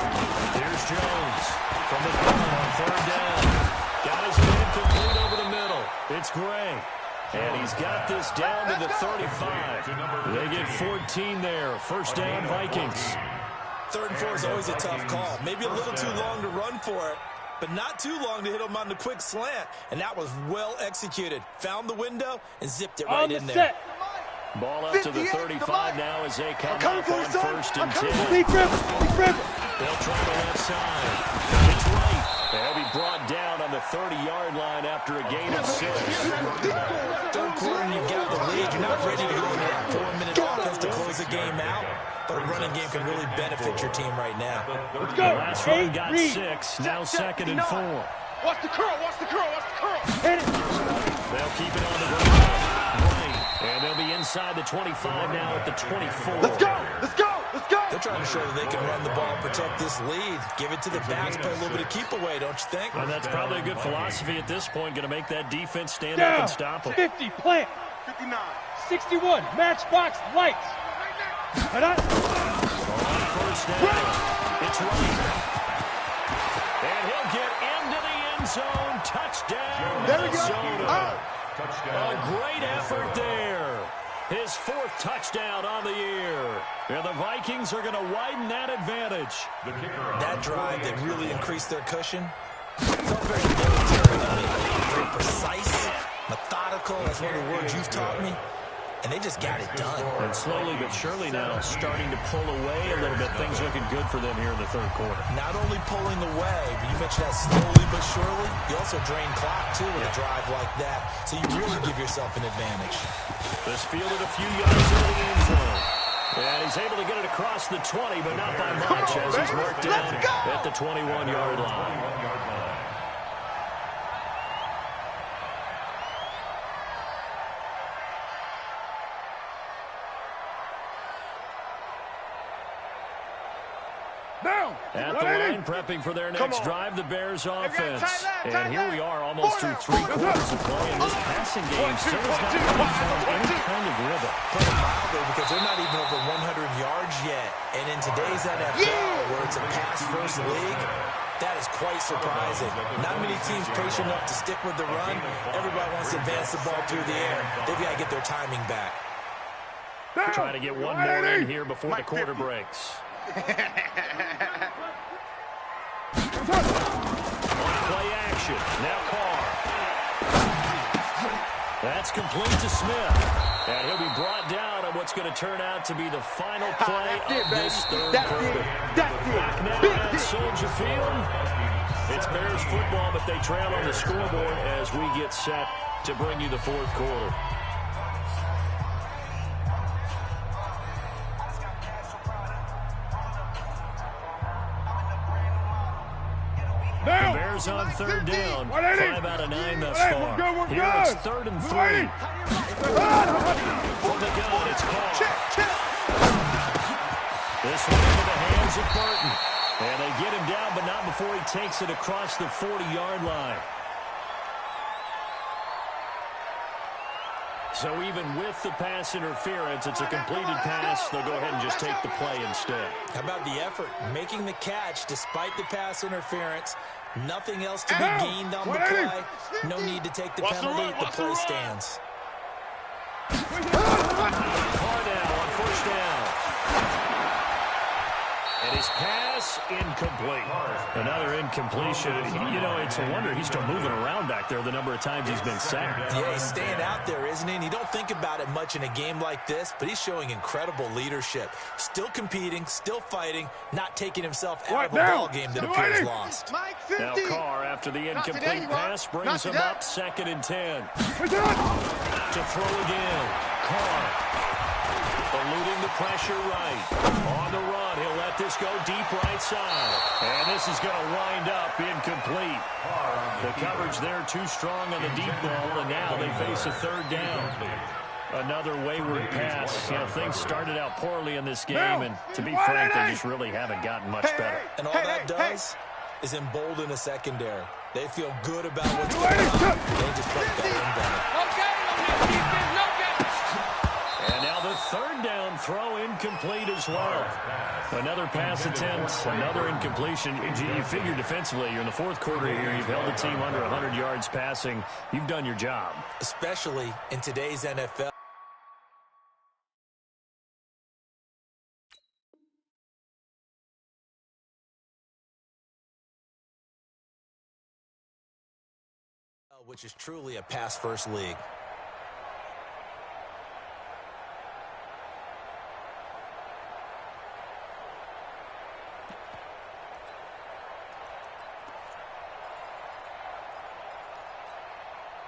Here's Jones from the corner on 3rd down. Got his man complete over the middle. It's Gray. And he's got this down to the 35. They get 14 there. 1st down, Vikings. 3rd and 4 is always a tough call. Maybe a little too long to run for it, but not too long to hit him on the quick slant. And that was well executed. Found the window and zipped it right in there. Ball up to the 35 now as they come up on 1st and 10. Big ripper. They'll try the left side. It's right. They'll be brought down on the 30-yard line after a gain of 6. 3rd quarter and you've got the lead. You're not ready to go into that 4-minute offense to close the game out, but a running game can really benefit your team right now. Let's The go. last run got 6. Now 2nd and 4. Watch the curl, watch the curl, watch the curl. Hit it. They'll keep it on the ground. Right. And they'll be inside the 25 now at the 24. Let's go. Let's go. Let's go. They're trying to show that they can run the ball, protect this lead, give it to the backs, play a little bit of keep away, don't you think? And that's probably a good philosophy at this point, going to make that defense stand Down. up and stop them. 50, plant. 59. 61, matchbox, lights. And On 1st down, it's right. And he'll get into the end zone. Touchdown, There we go. Minnesota. Touchdown. A great effort there. His 4th touchdown on the year. And the Vikings are going to widen that advantage. The kicker. That drive that really increased their cushion felt very military to me. Very precise, methodical. That's one of the words you've taught me. And they just got it done. And slowly but surely now starting to pull away a little bit. Things looking good for them here in the 3rd quarter. Not only pulling away, but you mentioned that slowly but surely. You also drain clock, too, with a drive like that. So you really give yourself an advantage. This fielded a few yards into the end zone. And he's able to get it across the 20, but not by much as he's marked down at the 21-yard line. At the line, prepping for their next drive, the Bears offense. And here we are almost through 3 quarters of play, and this passing game still has not really found any kind of rhythm. Put it mildly because they're not even over 100 yards yet. And in today's NFL, where it's a pass-first league, that is quite surprising. Not many teams patient enough to stick with the run. Everybody wants to advance the ball through the air. They've got to get their timing back. Trying to get one more in here before the quarter breaks. Play action. Now Carr. That's complete to Smith. And he'll be brought down on what's going to turn out to be the final play of this 3rd quarter. Back now at Soldier Field. It's Bears football, but they trail on the scoreboard as we get set to bring you the 4th quarter. The Bears on 3rd down. 5 out of 9 thus far. Here it's 3rd and 3. From the gun, it's Carr. This one into the hands of Burton. And they get him down, but not before he takes it across the 40-yard line. So even with the pass interference, it's a completed pass. They'll go ahead and just take the play instead. How about the effort? Making the catch despite the pass interference. Nothing else to be gained on the play. No need to take the penalty. The play stands. Carr now on 1st down. And his pass incomplete. Another incompletion. You know, it's a wonder he's still moving around back there the number of times he's been sacked. Yeah, he's staying out there, isn't he? And you don't think about it much in a game like this, but he's showing incredible leadership. Still competing, still fighting, not taking himself out of a ball game that appears lost. Now Carr, after the incomplete pass, brings him up 2nd and 10. To throw again. Carr. Eluding the pressure right. On the run, he'll let this go deep right side. And this is going to wind up incomplete. The coverage there too strong on the deep ball, and now they face a 3rd down. Another wayward pass. You know, things started out poorly in this game, and to be frank, they just really haven't gotten much better. And all that does is embolden a secondary. They feel good about what's going on. They just play better and better. And now the 3rd down throw incomplete as well. Another pass attempt, another incompletion. You figure defensively, you're in the 4th quarter here. You've held the team under 100 yards passing. You've done your job. Especially in today's NFL. Which is truly a pass-first league.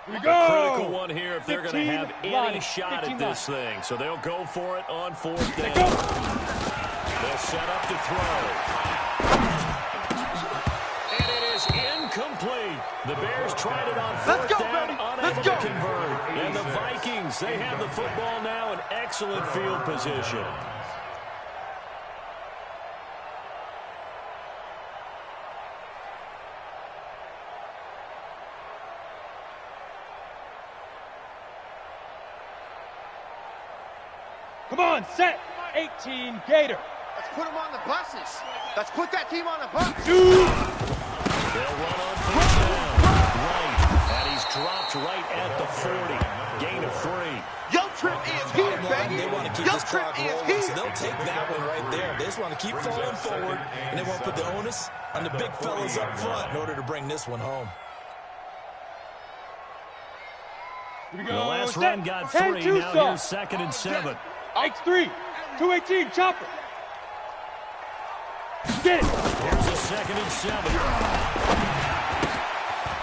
Here we go. A critical one here if they're going to have any shot at this thing. So they'll go for it on 4th down. They'll set up to throw. And it is incomplete. The Bears tried it on 4th down, unable to convert. And the Vikings, they have the football now in excellent field position. Come on, set. 18, Gator. Let's put them on the buses. Let's put that team on the bus. They'll run on 4th down. Right. And he's dropped right at the 40. Gain of 3. Yo, Trip is here, baby. They want to keep this clock rolling, so they'll take that one right there. They just want to keep falling forward, and they want to put the onus on the big fellas up front in order to bring this one home. The last run got 3. Now here's 2nd and 7. X3, 218, chopper. Get it. Here's a 2nd and 7.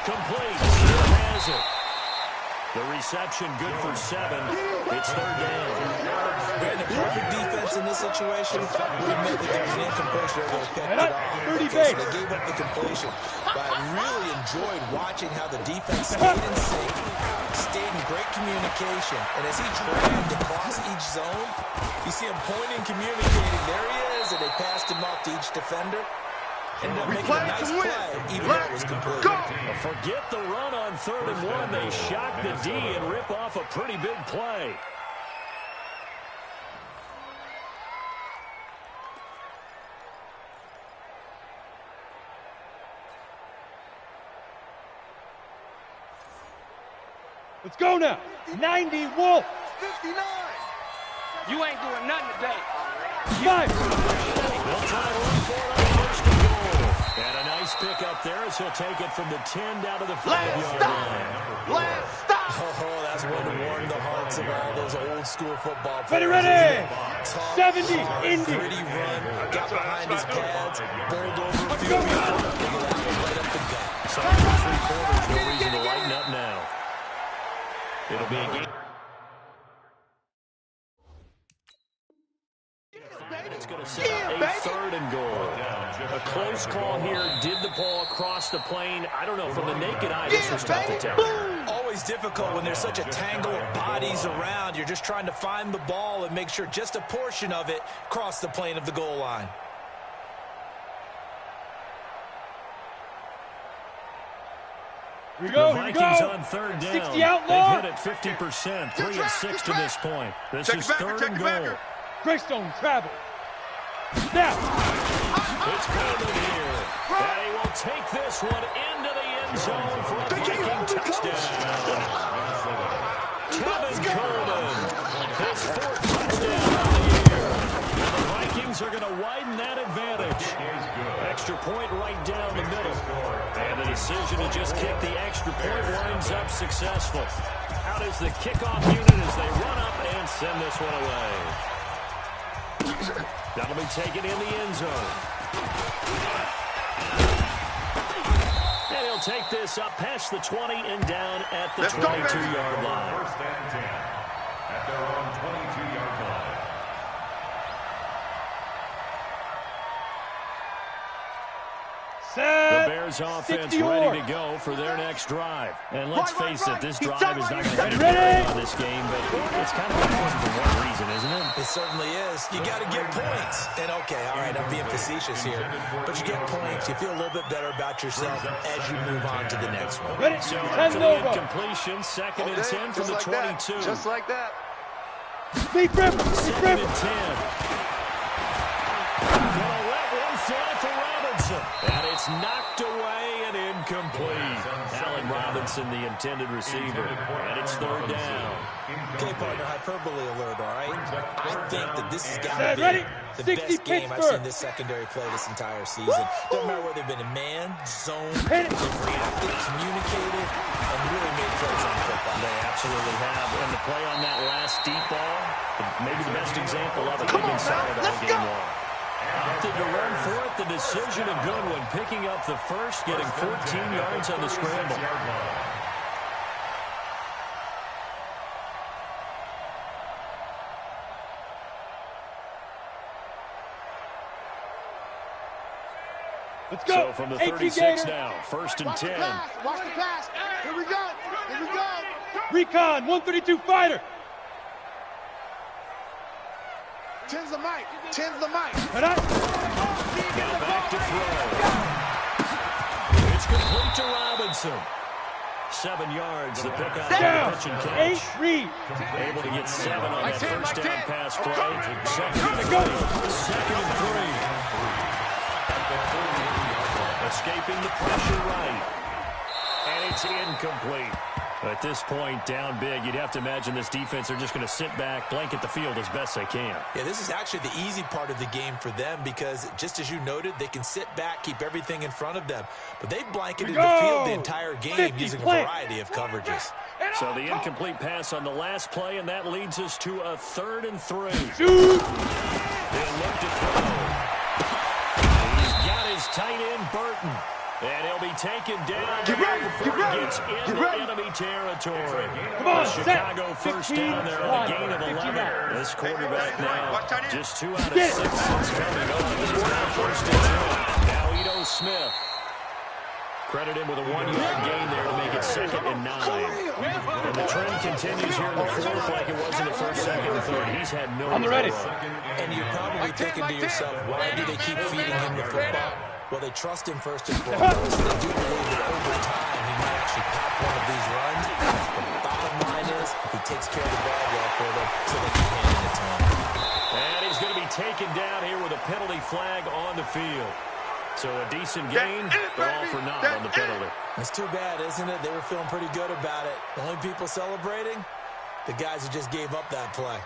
Complete. Still has it. The reception good for 7. It's 3rd down. Brandon, perfect defense in this situation. We admit that there's an incompletion there that picked it off. Okay, so they gave up the completion. But I really enjoyed watching how the defense stayed in sync, stayed in great communication. And as he traveled across each zone, you see him pointing, communicating. There he is, and they passed him off to each defender. Ended up making a nice play, even though it was complete. Forget the run on 3rd and 1. They shock the D and rip off a pretty big play. Let's go now. 90, Wolf. 59. You ain't doing nothing today. 5. They'll try to run for it on 1st and goal. And a nice pick up there as he'll take it from the 10 down to the 5-yard line. Last stop. Oh, that's one to warm the hearts of all those old-school football players. Ready. Tough, 70, hard, Indy. gritty run, got behind his pads, bowled over a few people, right up the gut. So for 3 quarters, no reason to lighten up now. It'll be a game. It's going to set up a 3rd and goal. A close call here. Did the ball across the plane? I don't know. From the naked eye, this was tough to tell. Always difficult when there's such a tangle of bodies around. You're just trying to find the ball and make sure just a portion of it crossed the plane of the goal line. Here we go, The here we Vikings go. on 3rd down. 60 Outlaw. They've hit it 50%. 3 of 6 to this point. This is 3rd and goal. Greystone travel. Now. It's Gunman here. And he will take this one into the end zone for a Viking touchdown. Kevin Coleman, his 4th touchdown of the year. And the Vikings are going to widen that advantage. catch. Extra point right down the middle. And the decision to just kick the extra point winds up successful. Out is the kickoff unit as they run up and send this one away. That'll be taken in the end zone. And he'll take this up past the 20 and down at the 22-yard line. First and 10 at their own 22-yard line. The Bears offense ready to go for their next drive. And let's face it, this drive is not going to be very on this game, but it's kind of important for one reason, isn't it? It certainly is. You got to get points. And okay, all right, I'm being facetious here, but you get points. You feel a little bit better about yourself as you move on to the next one. So after the incompletion, 2nd and 10 from the 22. Just like that. Second and 10. Gonna let one fly for Robinson. And it's knocked away and incomplete. Allen Robinson, the intended receiver. And it's 3rd down. Okay, partner, hyperbole alert, all right? I think that this has got to be the best game I've seen this secondary play this entire season. Don't matter whether they've been in man, zone, they've reacted, communicated, and really made plays on football. They absolutely have. And the play on that last deep ball, maybe the best example of it. They've been solid all game long. Opted to run for it. The decision of Gunman picking up the first, getting 14 yards on the scramble. Let's go. So from the 36 now, 1st and 10. Watch the pass. Here we go. Here we go. Recon, 132 fighter. 10's the mic. 10's the mic. Now back to throw. It's complete to Robinson. 7 yards, the pick out Down. the pitch and catch. 8 read. Able to get 7 on that first down pass play. 2nd and 3. 2nd and 3. Escaping the pressure right. And it's incomplete. At this point, down big, you'd have to imagine this defense are just going to sit back, blanket the field as best they can. Yeah, this is actually the easy part of the game for them because, just as you noted, they can sit back, keep everything in front of them. But they've blanketed the field the entire game using a variety of coverages. So the incomplete pass on the last play, and that leads us to a 3rd and 3. Shoot. They'll look to throw. He's got his tight end, Burton. And he'll be taken down before he gets into enemy territory. Come on, Chicago first down there on a gain of 11. This quarterback now just 2 out of 6 since coming on. This is now 1st and 10. Now Ito Smith. Credit him with a 1-yard gain there to make it 2nd and 9. And the trend continues here in the 4th like it was in the 1st, 2nd, and 3rd. He's had no ready. And you're probably thinking to yourself, why do they keep feeding him the football? Well, they trust him first and foremost. They do believe that over time he might actually pop one of these runs. But the bottom line is he takes care of the ball well for them so they can hand it to him. And he's going to be taken down here with a penalty flag on the field. So a decent gain, but all for naught on the penalty. It's too bad, isn't it? They were feeling pretty good about it. The only people celebrating, the guys who just gave up that play.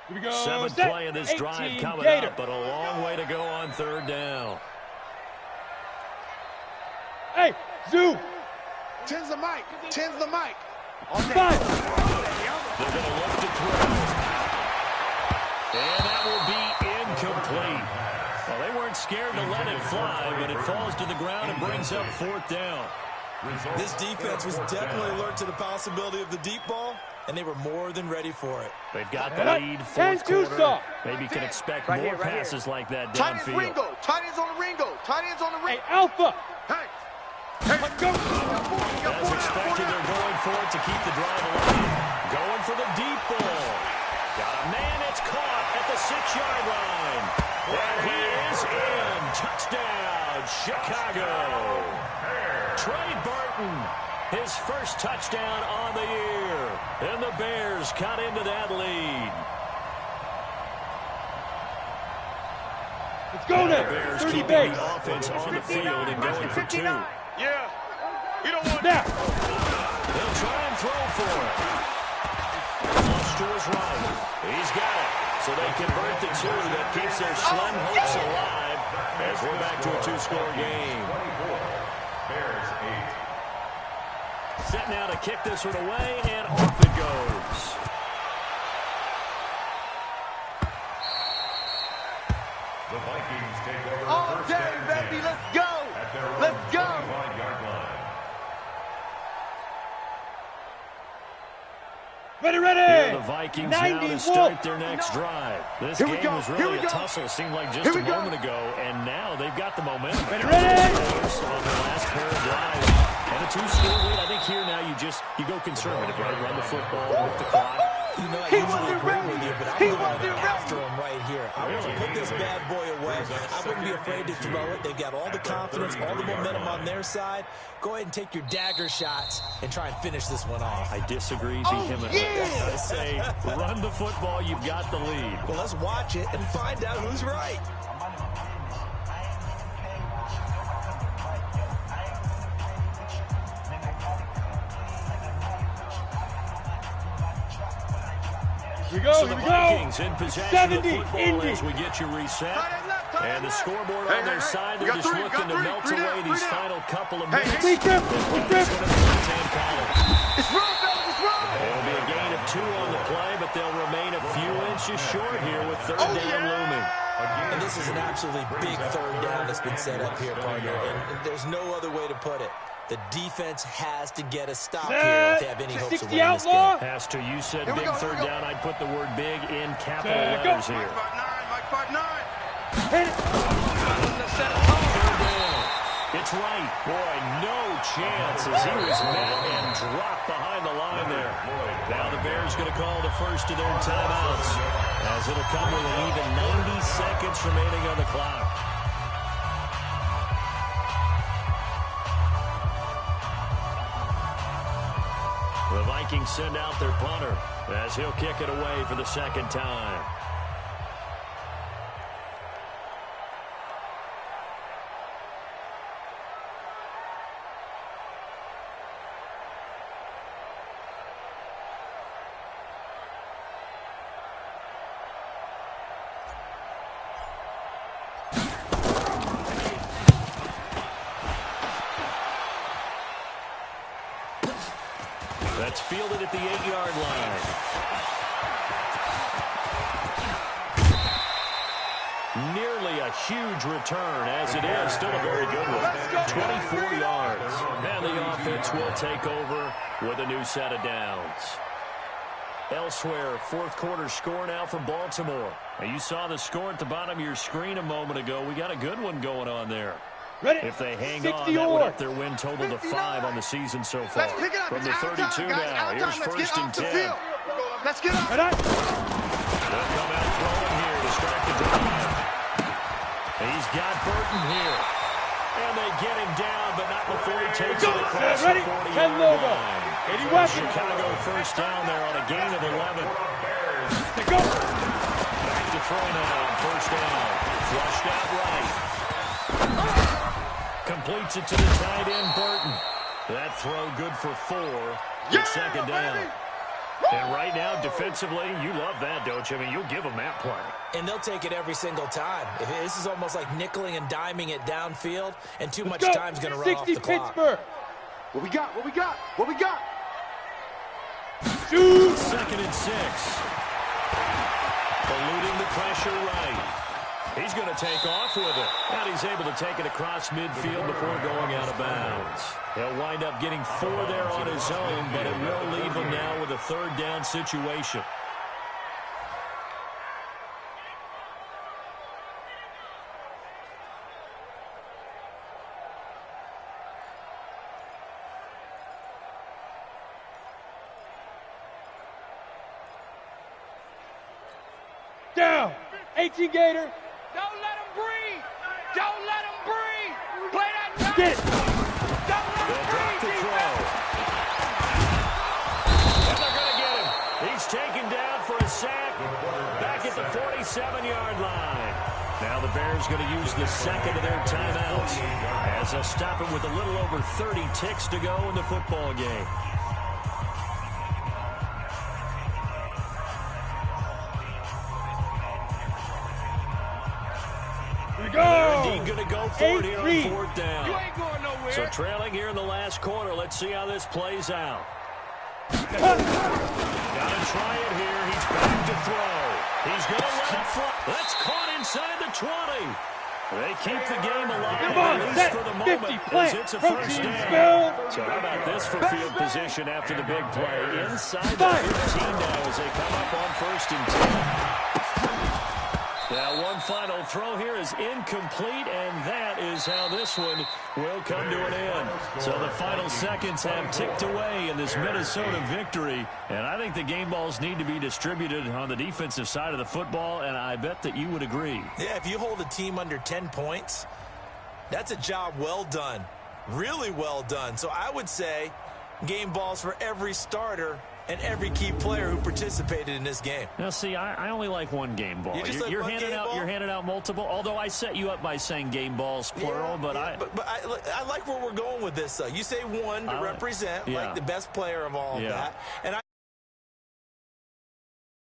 Here we go. 7th play of this drive coming up, but a long way to go on 3rd down. Hey, Zoo. 10's the mic. 10's the mic. Five. They're going to look to throw. And that will be incomplete. Well, they weren't scared to let it fly, but it falls to the ground and brings up 4th down. This defense was definitely alert to the possibility of the deep ball, and they were more than ready for it. They've got the lead, 4th quarter. Maybe you can expect more passes like that downfield. Ringo. Tight ends on the Ringo. Tight ends on the Ringo. Hey, Alpha. Hey. Let's go. As expected, they're going for it to keep the drive alive. Going for the deep ball. Got a man, it's caught at the 6-yard line. And he is in. Touchdown, Chicago. Trey Burton, his first touchdown on the year. And the Bears cut into that lead. Let's go now. The Bears 30 keeping base. the offense on the field and going for 2. Yeah. You don't want Snap. They'll try and throw for it. Lost to his right. He's got it. So they convert the two. That keeps their slim hopes alive as we're back to a two-score game. 24, Bears 8. Set now to kick this one away, and off it goes. The Vikings take over All first day, and baby. 10 Let's go. at their own Let's go. 25-yard line. Ready, Here ready. are the Vikings 91. now to start their next drive. This Here we game go. was Here really we a go. tussle. Seemed like just Here a we go. moment ago, and now they've got the momentum. Ready, ready. On their last pair of drives. And a two-score lead. I think here now you go conservative, right? Run the football with the clock. You know, I He usually wasn't agree ready. with you, but I'm He going wasn't after ready. him right here. I want to put this bad boy away. I wouldn't be afraid to throw it. They've got all the confidence, all the momentum on their side. Go ahead and take your dagger shots and try and finish this one off. I disagree Oh, vehemently. yeah. I say, run the football, you've got the lead. Well, let's watch it and find out who's right. Here we go, So here the we go. Vikings in possession of 70, football Indy. as we get you reset. Tight end left, tight And end the left. scoreboard Hey, on their hey, side, we they're got just three, looking to got melt three down, away three these down. final couple of Hey, minutes. hey, Grip, grip. It's wrong, fellas. It's wrong. It'll be a gain of 2 on the play, but they'll remain a few inches short here with third Oh, down yeah. looming. And this is an absolutely big third down that's been set up here, partner. And there's no other way to put it. The defense has to get a stop here if they have any hopes of 60 winning this Outlaw. game. Pastor, you said Here we big go, here third we go. down. I'd put the word big in capital Go. letters here. Mike 5'9". Hit it. Third down. It's right. Boy, no chance as he was met and dropped behind the line there. Now the Bears going to call the first of their timeouts as it'll come with an even 90 seconds remaining on the clock. The Vikings send out their punter as he'll kick it away for the second time. That's fielded at the 8-yard line. Nearly a huge return, as it is. Still a very good one. 24 yards. And the offense will take over with a new set of downs. Elsewhere, fourth quarter score now for Baltimore. Now, you saw the score at the bottom of your screen a moment ago. We got a good one going on there. Ready. If they hang 60 on, that would or. up their win total to 5 on the season so far. Let's pick it up. From It's the out of 32 time, guys. now, Out of here's time. Let's first get and off the 10. field. Let's get up. Ready. They'll come out throwing here to start the drive. He's got Burton here. And they get him down, but not before he takes it across Ready. the 10 40-yard logo. line. 80 weapons. Chicago first down there on a gain of 11. Let's go. Back to throw now, first down. Flushed out right. Completes it to the tight end, Burton. That throw good for 4. It's second down. Baby. And right now, defensively, you love that, don't you? I mean, you'll give them that play. And they'll take it every single time. This is almost like nickeling and diming it downfield, and too much Let's go. time's going to run off 60 the clock. Pittsburgh. What we got? What we got? What we got? Shoot. Second and 6. Eluding the pressure right. He's going to take off with it. And he's able to take it across midfield before going out of bounds. He'll wind up getting 4 there on his own, but it will leave him now with a third down situation. Down. 18 Gator. Don't let him breathe. Don't let him breathe. Play that time. Get it. Don't let him They'll drop breathe. the throw. And they're going to get him. He's taken down for a sack back at the 47-yard line. Now the Bears going to use the second of their timeouts as they'll stop him with a little over 30 ticks to go in the football game. They're indeed going to go for it here on 4th down. You ain't going nowhere. So trailing here in the last quarter. Let's see how this plays out. Got to try it here. He's back to throw. He's going to let it fly. That's caught inside the 20. They keep the game alive, at least for the moment, as it's a first down. So how about this for field position after the big play? Inside the 15 now as they come up on 1st and 10. Now, one final throw here is incomplete, and that is how this one will come to an end. So the final seconds have ticked away in this Minnesota victory, and I think the game balls need to be distributed on the defensive side of the football, and I bet that you would agree. Yeah, if you hold a team under 10 points, that's a job well done, really well done. So I would say game balls for every starter and every key player who participated in this game. Now, see, I only like one game ball. You're handing out multiple. Although I set you up by saying game balls plural, but I like where we're going with this. You say one to represent like the best player of all of that, and